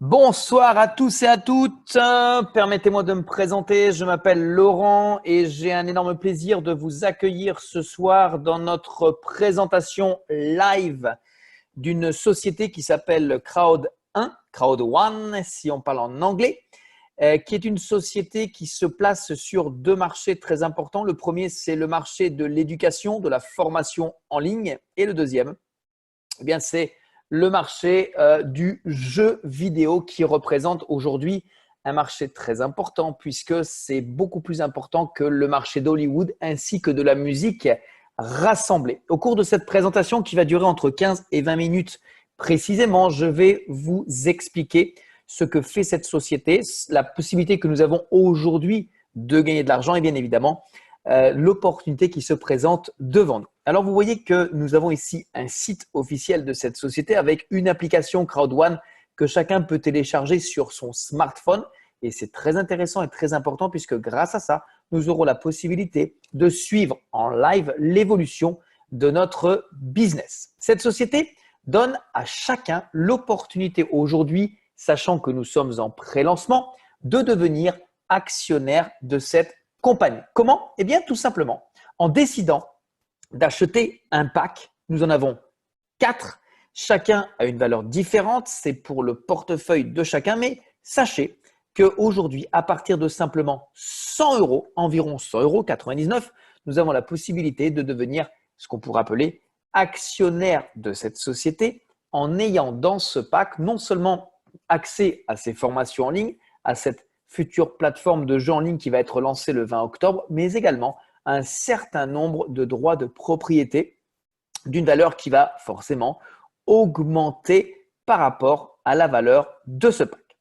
Bonsoir à tous et à toutes. Permettez-moi de me présenter. Je m'appelle Laurent et j'ai un énorme plaisir de vous accueillir ce soir dans notre présentation live d'une société qui s'appelle Crowd1, Crowd1 si on parle en anglais, qui est une société qui se place sur deux marchés très importants. Le premier, c'est le marché de l'éducation, de la formation en ligne, et le deuxième, eh bien, c'est le marché du jeu vidéo qui représente aujourd'hui un marché très important puisque c'est beaucoup plus important que le marché d'Hollywood ainsi que de la musique rassemblée. Au cours de cette présentation qui va durer entre 15 et 20 minutes précisément, je vais vous expliquer ce que fait cette société, la possibilité que nous avons aujourd'hui de gagner de l'argent et bien évidemment l'opportunité qui se présente devant nous. Alors, vous voyez que nous avons ici un site officiel de cette société avec une application Crowd1 que chacun peut télécharger sur son smartphone. Et c'est très intéressant et très important puisque grâce à ça, nous aurons la possibilité de suivre en live l'évolution de notre business. Cette société donne à chacun l'opportunité aujourd'hui, sachant que nous sommes en pré-lancement, de devenir actionnaire de cette compagnie. Comment? Eh bien, tout simplement en décidant d'acheter un pack. Nous en avons 4. Chacun a une valeur différente. C'est pour le portefeuille de chacun. Mais sachez qu'aujourd'hui, à partir de simplement 100 euros, environ 100 euros, 99, nous avons la possibilité de devenir ce qu'on pourrait appeler actionnaire de cette société en ayant dans ce pack non seulement accès à ces formations en ligne, à cette future plateforme de jeux en ligne qui va être lancée le 20 octobre, mais également un certain nombre de droits de propriété d'une valeur qui va forcément augmenter par rapport à la valeur de ce pack.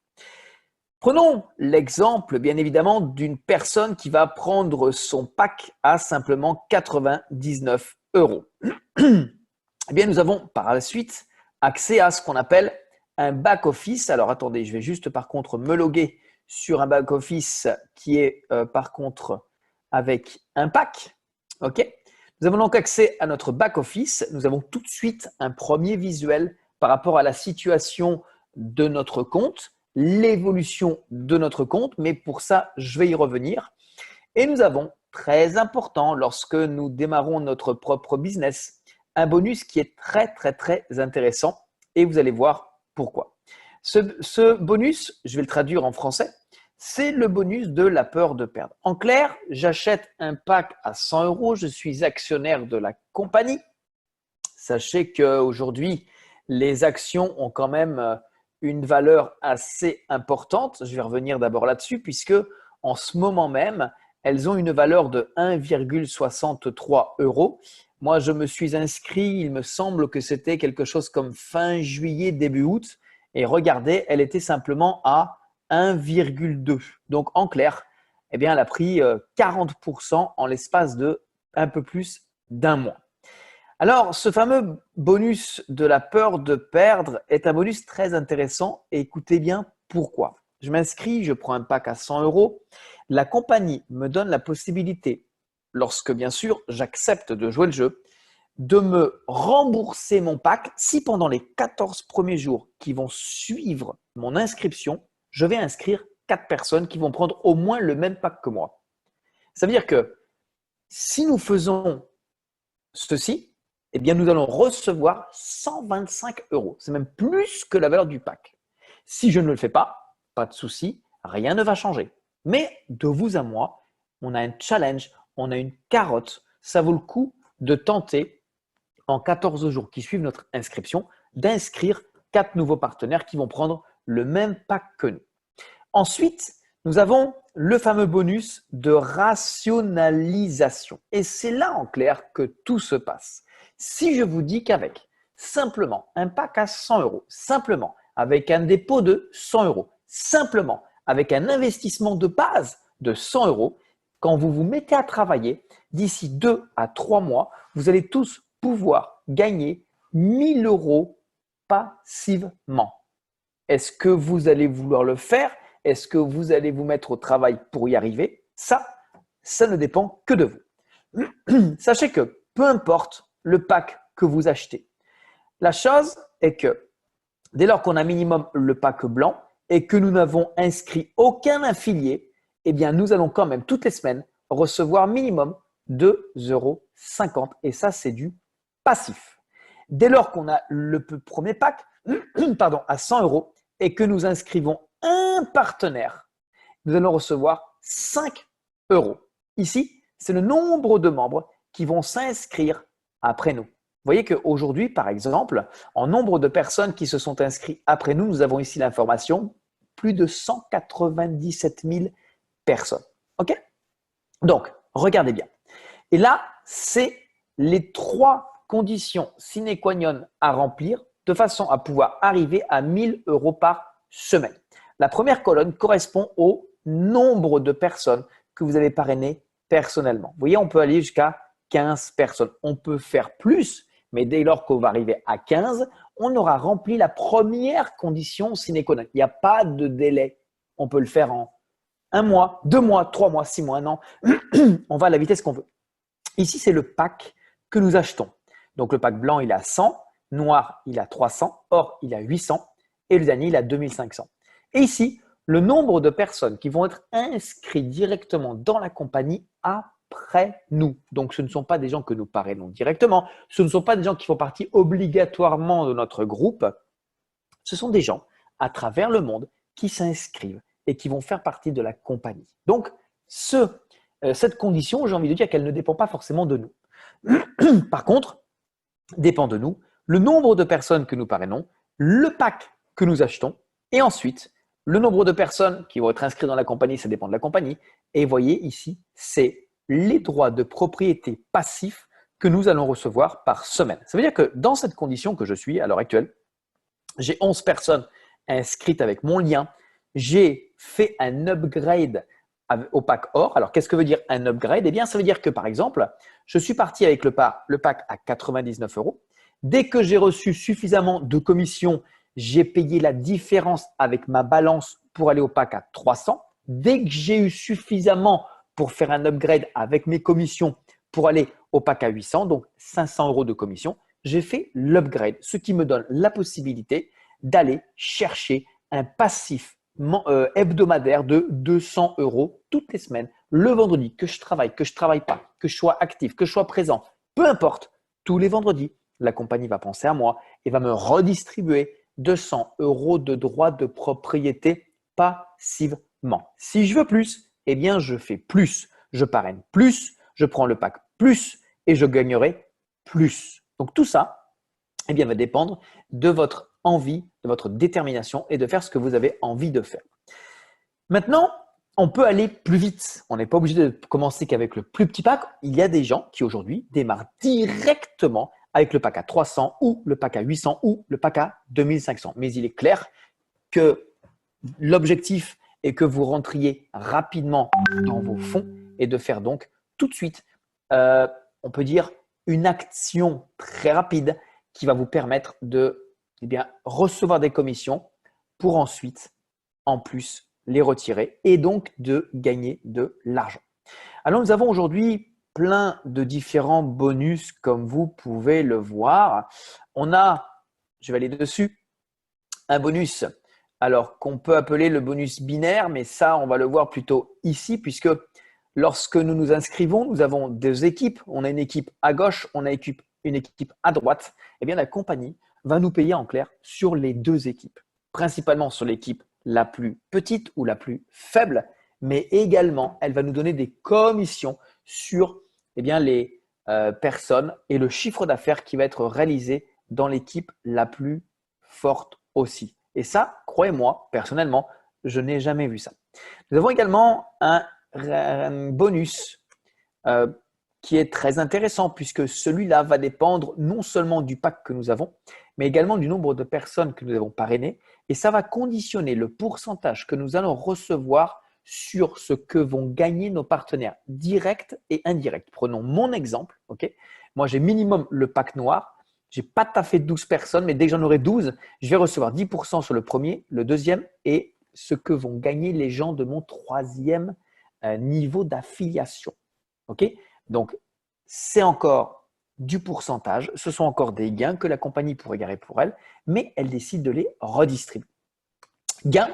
Prenons l'exemple, bien évidemment, d'une personne qui va prendre son pack à simplement 99 euros. Eh bien, nous avons par la suite accès à ce qu'on appelle un back-office. Alors, attendez, je vais juste par contre me loguer sur un back-office qui est par contre avec un pack. OK. Nous avons donc accès à notre back-office. Nous avons tout de suite un premier visuel par rapport à la situation de notre compte, l'évolution de notre compte, mais pour ça, je vais y revenir. Et nous avons, très important lorsque nous démarrons notre propre business, un bonus qui est très, très, très intéressant et vous allez voir pourquoi. Ce bonus, je vais le traduire en français, c'est le bonus de la peur de perdre. En clair, j'achète un pack à 100 euros, je suis actionnaire de la compagnie. Sachez qu'aujourd'hui, les actions ont quand même une valeur assez importante. Je vais revenir d'abord là-dessus puisque en ce moment même, elles ont une valeur de 1,63 euros. Moi, je me suis inscrit, il me semble que c'était quelque chose comme fin juillet, début août. Et regardez, elle était simplement à 1,2. Donc, en clair, eh bien, elle a pris 40% en l'espace de un peu plus d'un mois. Alors, ce fameux bonus de la peur de perdre est un bonus très intéressant. Et écoutez bien pourquoi. Je m'inscris, je prends un pack à 100 euros. La compagnie me donne la possibilité, lorsque bien sûr j'accepte de jouer le jeu, de me rembourser mon pack si pendant les 14 premiers jours qui vont suivre mon inscription, je vais inscrire 4 personnes qui vont prendre au moins le même pack que moi. Ça veut dire que si nous faisons ceci, eh bien nous allons recevoir 125 euros. C'est même plus que la valeur du pack. Si je ne le fais pas, pas de souci, rien ne va changer. Mais de vous à moi, on a un challenge, on a une carotte. Ça vaut le coup de tenter en 14 jours qui suivent notre inscription d'inscrire 4 nouveaux partenaires qui vont prendre le même pack que nous. Ensuite, nous avons le fameux bonus de rationalisation. Et c'est là en clair que tout se passe. Si je vous dis qu'avec simplement un pack à 100 euros, simplement avec un dépôt de 100 euros, simplement avec un investissement de base de 100 euros, quand vous vous mettez à travailler, d'ici 2 à 3 mois, vous allez tous pouvoir gagner 1000 euros passivement. Est-ce que vous allez vouloir le faire? Est-ce que vous allez vous mettre au travail pour y arriver? Ça ne dépend que de vous. Sachez que peu importe le pack que vous achetez, la chose est que dès lors qu'on a minimum le pack blanc, et que nous n'avons inscrit aucun affilié, eh bien, nous allons quand même toutes les semaines recevoir minimum 2,50 € et ça, c'est du passif. Dès lors qu'on a le premier pack à 100 € et que nous inscrivons un partenaire, nous allons recevoir 5 €. Ici, c'est le nombre de membres qui vont s'inscrire après nous. Vous voyez qu'aujourd'hui, par exemple, en nombre de personnes qui se sont inscrites après nous, nous avons ici l'information, plus de 197 000 personnes. OK? Donc, regardez bien. Et là, c'est les 3 conditions sine qua non à remplir de façon à pouvoir arriver à 1 000 € par semaine. La première colonne correspond au nombre de personnes que vous avez parrainées personnellement. Vous voyez, on peut aller jusqu'à 15 personnes. On peut faire plus, mais dès lors qu'on va arriver à 15, on aura rempli la première condition sine qua non. Il n'y a pas de délai. On peut le faire en 1 mois, 2 mois, 3 mois, 6 mois, 1 an. On va à la vitesse qu'on veut. Ici, c'est le pack que nous achetons. Donc, le pack blanc, il est à 100, noir, il est à 300, or, il est à 800 et le dernier, il est à 2500. Et ici, le nombre de personnes qui vont être inscrites directement dans la compagnie après nous. Donc, ce ne sont pas des gens que nous parrainons directement. Ce ne sont pas des gens qui font partie obligatoirement de notre groupe. Ce sont des gens à travers le monde qui s'inscrivent et qui vont faire partie de la compagnie. Donc, cette condition, j'ai envie de dire qu'elle ne dépend pas forcément de nous. Par contre, dépend de nous le nombre de personnes que nous parrainons, le pack que nous achetons et ensuite le nombre de personnes qui vont être inscrites dans la compagnie, ça dépend de la compagnie. Et voyez ici, c'est les droits de propriété passifs que nous allons recevoir par semaine. Ça veut dire que dans cette condition que je suis à l'heure actuelle, j'ai 11 personnes inscrites avec mon lien. J'ai fait un upgrade au pack or. Alors, qu'est-ce que veut dire un upgrade? Eh bien, ça veut dire que, par exemple, je suis parti avec le pack à 99 €. Dès que j'ai reçu suffisamment de commissions, j'ai payé la différence avec ma balance pour aller au pack à 300. Dès que j'ai eu suffisamment pour faire un upgrade avec mes commissions pour aller au pack à 800, donc 500 € de commission, j'ai fait l'upgrade, ce qui me donne la possibilité d'aller chercher un passif hebdomadaire de 200 € toutes les semaines, le vendredi, que je travaille pas, que je sois actif, que je sois présent, peu importe, tous les vendredis, la compagnie va penser à moi et va me redistribuer 200 € de droits de propriété passivement. Si je veux plus, eh bien je fais plus, je parraine plus, je prends le pack plus et je gagnerai plus. Donc tout ça, eh bien, va dépendre de votre envie, de votre détermination et de faire ce que vous avez envie de faire. Maintenant, on peut aller plus vite. On n'est pas obligé de commencer qu'avec le plus petit pack. Il y a des gens qui aujourd'hui démarrent directement avec le pack à 300 ou le pack à 800 ou le pack à 2500. Mais il est clair que l'objectif est que vous rentriez rapidement dans vos fonds et de faire donc tout de suite, on peut dire, une action très rapide qui va vous permettre de recevoir des commissions pour ensuite, en plus, les retirer et donc de gagner de l'argent. Alors, nous avons aujourd'hui plein de différents bonus comme vous pouvez le voir. On a, je vais aller dessus, un bonus alors qu'on peut appeler le bonus binaire, mais ça, on va le voir plutôt ici puisque lorsque nous nous inscrivons, nous avons deux équipes. On a une équipe à gauche, on a une équipe à droite. Eh bien, la compagnie va nous payer en clair sur les deux équipes, principalement sur l'équipe la plus petite ou la plus faible, mais également, elle va nous donner des commissions sur les personnes et le chiffre d'affaires qui va être réalisé dans l'équipe la plus forte aussi. Et ça, croyez-moi, personnellement, je n'ai jamais vu ça. Nous avons également un bonus qui est très intéressant puisque celui-là va dépendre non seulement du pack que nous avons, mais également du nombre de personnes que nous avons parrainées. Et ça va conditionner le pourcentage que nous allons recevoir sur ce que vont gagner nos partenaires directs et indirects. Prenons mon exemple. Okay, moi, j'ai minimum le pack noir. Je n'ai pas taffé 12 personnes, mais dès que j'en aurai 12, je vais recevoir 10% sur le premier, le deuxième et ce que vont gagner les gens de mon troisième niveau d'affiliation. Okay, donc, c'est encore du pourcentage, ce sont encore des gains que la compagnie pourrait garder pour elle, mais elle décide de les redistribuer. Gains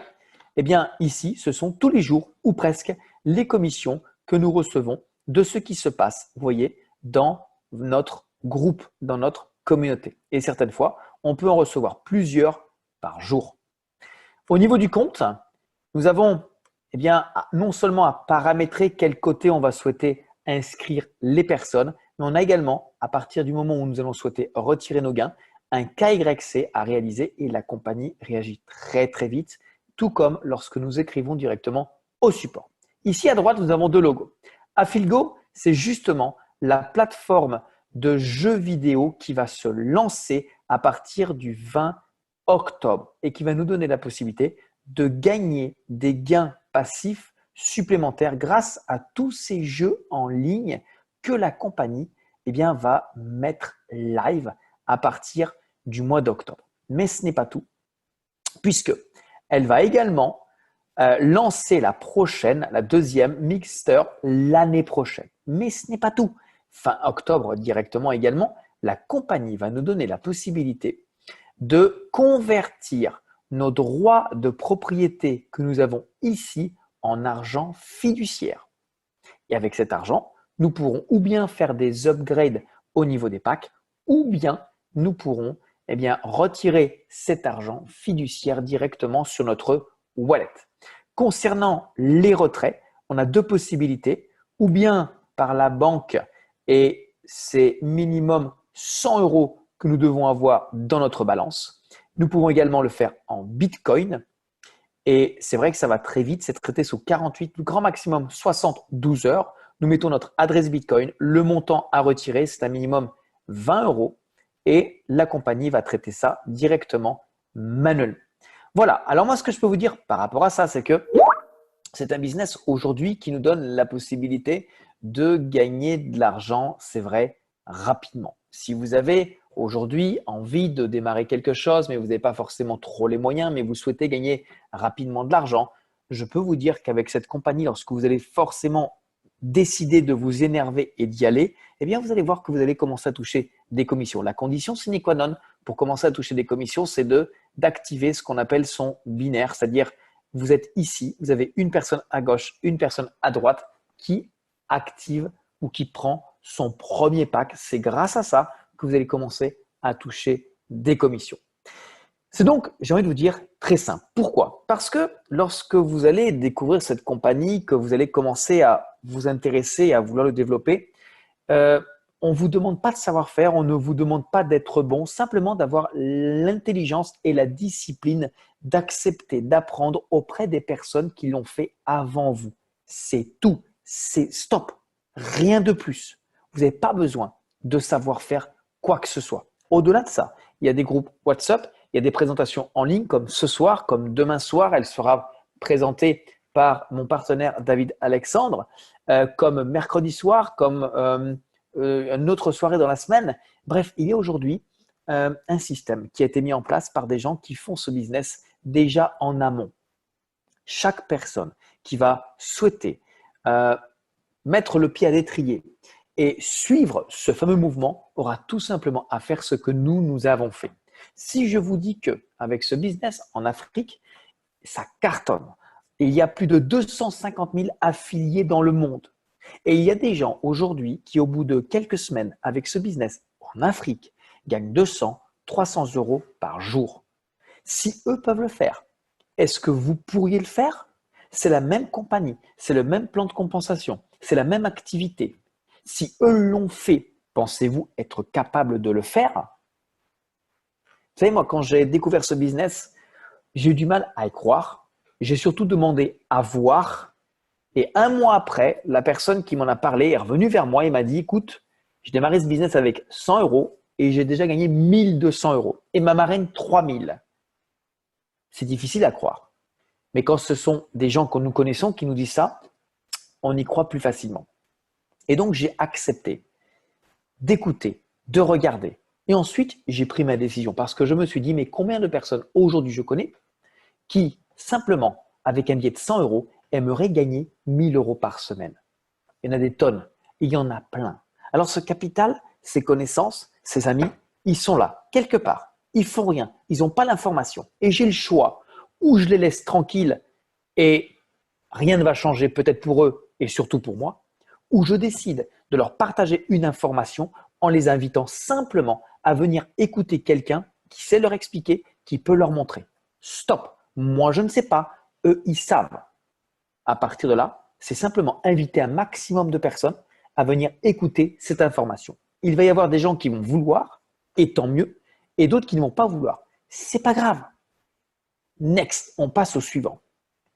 Eh bien, ici, ce sont tous les jours ou presque les commissions que nous recevons de ce qui se passe, vous voyez, dans notre groupe, dans notre communauté. Et certaines fois, on peut en recevoir plusieurs par jour. Au niveau du compte, nous avons eh bien, non seulement à paramétrer quel côté on va souhaiter inscrire les personnes, mais on a également, à partir du moment où nous allons souhaiter retirer nos gains, un KYC à réaliser et la compagnie réagit très très vite, tout comme lorsque nous écrivons directement au support. Ici à droite, nous avons deux logos. Affilgo, c'est justement la plateforme de jeux vidéo qui va se lancer à partir du 20 octobre et qui va nous donner la possibilité de gagner des gains passifs supplémentaires grâce à tous ces jeux en ligne que la compagnie eh bien, va mettre live à partir du mois d'octobre. Mais ce n'est pas tout, puisque elle va également lancer la deuxième Mixter l'année prochaine. Mais ce n'est pas tout. Fin octobre directement également, la compagnie va nous donner la possibilité de convertir nos droits de propriété que nous avons ici en argent fiduciaire. Et avec cet argent, nous pourrons ou bien faire des upgrades au niveau des packs, ou bien nous pourrons retirer cet argent fiduciaire directement sur notre wallet. Concernant les retraits, on a deux possibilités, ou bien par la banque et c'est minimum 100 € que nous devons avoir dans notre balance. Nous pouvons également le faire en Bitcoin et c'est vrai que ça va très vite, c'est traité sous 48, le grand maximum 72 heures. Nous mettons notre adresse Bitcoin, le montant à retirer, c'est un minimum 20 € et la compagnie va traiter ça directement manuellement. Voilà, alors moi ce que je peux vous dire par rapport à ça, c'est que c'est un business aujourd'hui qui nous donne la possibilité de gagner de l'argent, c'est vrai, rapidement. Si vous avez aujourd'hui envie de démarrer quelque chose, mais vous n'avez pas forcément trop les moyens, mais vous souhaitez gagner rapidement de l'argent, je peux vous dire qu'avec cette compagnie, lorsque vous allez forcément décider de vous énerver et d'y aller, eh bien vous allez voir que vous allez commencer à toucher des commissions. La condition sine qua non pour commencer à toucher des commissions, c'est d'activer ce qu'on appelle son binaire, c'est-à-dire vous êtes ici, vous avez une personne à gauche, une personne à droite qui active ou qui prend son premier pack. C'est grâce à ça que vous allez commencer à toucher des commissions. C'est donc, j'ai envie de vous dire, très simple. Pourquoi? Parce que lorsque vous allez découvrir cette compagnie, que vous allez commencer à vous intéresser, à vouloir le développer, on ne vous demande pas de savoir-faire, on ne vous demande pas d'être bon, simplement d'avoir l'intelligence et la discipline d'accepter, d'apprendre auprès des personnes qui l'ont fait avant vous. C'est tout, c'est stop, rien de plus. Vous n'avez pas besoin de savoir faire quoi que ce soit. Au-delà de ça, il y a des groupes WhatsApp, il y a des présentations en ligne comme ce soir, comme demain soir, elle sera présentée par mon partenaire David Alexandre, comme mercredi soir, comme une autre soirée dans la semaine. Bref, il y a aujourd'hui un système qui a été mis en place par des gens qui font ce business déjà en amont. Chaque personne qui va souhaiter mettre le pied à l'étrier et suivre ce fameux mouvement aura tout simplement à faire ce que nous avons fait. Si je vous dis qu'avec ce business en Afrique, ça cartonne. Il y a plus de 250 000 affiliés dans le monde. Et il y a des gens aujourd'hui qui, au bout de quelques semaines avec ce business en Afrique, gagnent 200, 300 € par jour. Si eux peuvent le faire, est-ce que vous pourriez le faire? C'est la même compagnie, c'est le même plan de compensation, c'est la même activité. Si eux l'ont fait, pensez-vous être capable de le faire? Vous savez, moi, quand j'ai découvert ce business, j'ai eu du mal à y croire. J'ai surtout demandé à voir. Et un mois après, la personne qui m'en a parlé est revenue vers moi et m'a dit, écoute, j'ai démarré ce business avec 100 € et j'ai déjà gagné 1200 € et ma marraine 3000. C'est difficile à croire. Mais quand ce sont des gens que nous connaissons qui nous disent ça, on y croit plus facilement. Et donc, j'ai accepté d'écouter, de regarder. Et ensuite, j'ai pris ma décision parce que je me suis dit, mais combien de personnes aujourd'hui je connais qui, simplement, avec un billet de 100 € aimeraient gagner 1000 € par semaine? Il y en a des tonnes. Il y en a plein. Alors, ce capital, ces connaissances, ces amis, ils sont là, quelque part. Ils font rien. Ils n'ont pas l'information. Et j'ai le choix. Ou je les laisse tranquilles et rien ne va changer peut-être pour eux et surtout pour moi, ou je décide de leur partager une information en les invitant simplement à venir écouter quelqu'un qui sait leur expliquer, qui peut leur montrer. Stop, moi je ne sais pas, eux ils savent. À partir de là, c'est simplement inviter un maximum de personnes à venir écouter cette information. Il va y avoir des gens qui vont vouloir, et tant mieux, et d'autres qui ne vont pas vouloir. C'est pas grave. Next, on passe au suivant.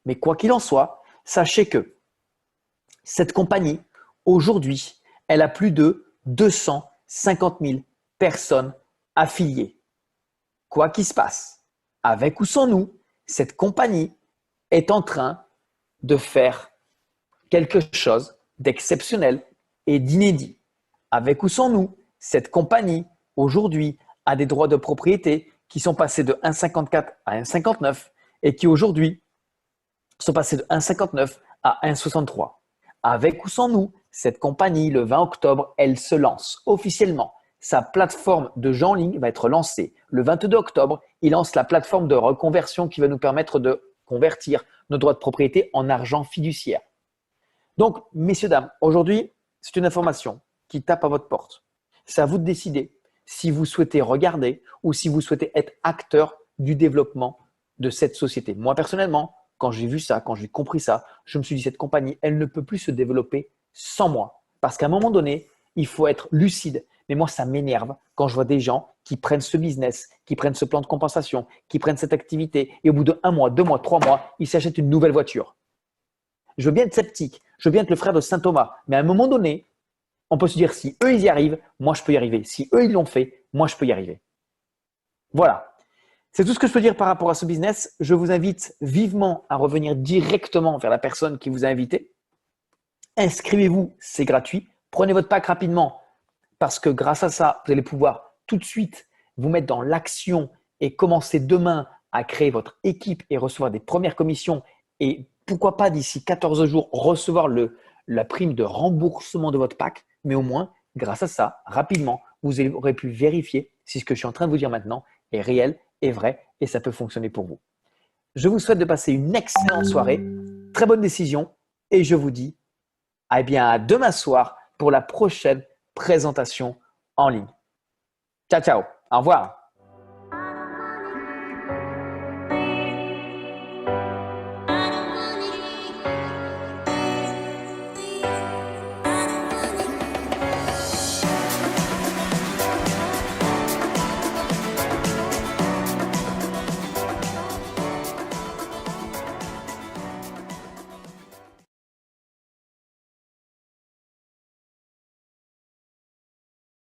Mais quoi qu'il en soit, sachez que cette compagnie, aujourd'hui, elle a plus de 250 000 personnes affiliées. Quoi qu'il se passe, avec ou sans nous, cette compagnie est en train de faire quelque chose d'exceptionnel et d'inédit. Avec ou sans nous, cette compagnie, aujourd'hui, a des droits de propriété qui sont passés de 1,54 à 1,59 et qui aujourd'hui sont passés de 1,59 à 1,63. Avec ou sans nous, cette compagnie, le 20 octobre, elle se lance officiellement. Sa plateforme de jeux en ligne va être lancée. Le 22 octobre, il lance la plateforme de reconversion qui va nous permettre de convertir nos droits de propriété en argent fiduciaire. Donc, messieurs, dames, aujourd'hui, c'est une information qui tape à votre porte. C'est à vous de décider si vous souhaitez regarder ou si vous souhaitez être acteur du développement de cette société. Moi, personnellement, quand j'ai vu ça, quand j'ai compris ça, je me suis dit, cette compagnie, elle ne peut plus se développer sans moi. Parce qu'à un moment donné, il faut être lucide. Mais moi, ça m'énerve quand je vois des gens qui prennent ce business, qui prennent ce plan de compensation, qui prennent cette activité et au bout d'1 mois, 2 mois, 3 mois, ils s'achètent une nouvelle voiture. Je veux bien être sceptique, je veux bien être le frère de saint Thomas, mais à un moment donné, on peut se dire si eux ils y arrivent, moi je peux y arriver. Si eux ils l'ont fait, moi je peux y arriver. Voilà. C'est tout ce que je peux dire par rapport à ce business. Je vous invite vivement à revenir directement vers la personne qui vous a invité. Inscrivez-vous, c'est gratuit. Prenez votre pack rapidement parce que grâce à ça, vous allez pouvoir tout de suite vous mettre dans l'action et commencer demain à créer votre équipe et recevoir des premières commissions et pourquoi pas d'ici 14 jours recevoir la prime de remboursement de votre pack. Mais au moins, grâce à ça, rapidement, vous aurez pu vérifier si ce que je suis en train de vous dire maintenant est réel, est vrai et ça peut fonctionner pour vous. Je vous souhaite de passer une excellente soirée, très bonne décision et je vous dis à demain soir pour la prochaine présentation en ligne. Ciao, ciao. Au revoir.